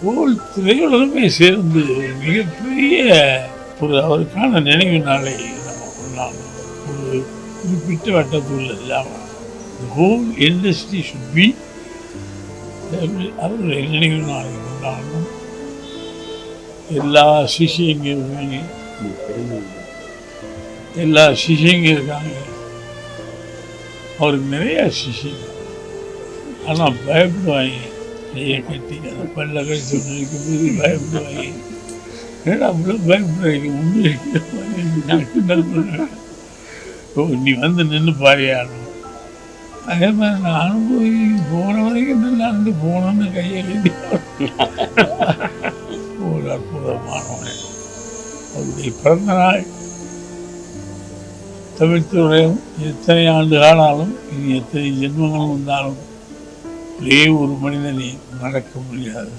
Whole திரையுலகமே சேர்ந்து ஒரு மிகப்பெரிய ஒரு அவருக்கான நினைவு நாளை நம்ம கொண்டாடணும். ஒரு குறிப்பிட்ட வட்டத்துள்ள இல்லாமல் ஹோல் இண்டஸ்ட்ரி ஷுட் பி அவருடைய நினைவு நாளை கொண்டாடணும். எல்லா சிஷியங்களுமே எல்லா சிஷியங்க இருக்காங்க. அவருக்கு நிறையா சிஷியங்க. ஆனால் பயப்படுவாங்க. கையை கட்டி அதை பல்ல கழிச்சு இருக்கும்போது பயப்படுவாங்க. ஏன்னா அப்படிலாம் பயப்படுவாங்க. உண்மை நான் கிண்டல் பண்ணுவேன். ஓ நீ வந்து நின்று பாரியாடணும். அதே மாதிரி நான் அனுபவி போன வரைக்கும் நல்லா இருந்து போனோன்னு கையை கட்டி ஒரு அற்புதமானவன். அவருடைய பிறந்த நாள் தமிழ்த்துறையும் எத்தனை ஆண்டு ஆனாலும் இனி எத்தனை ஜென்மங்கள் வந்தாலும் ஒரே ஒரு மனிதனை மறக்க முடியாது.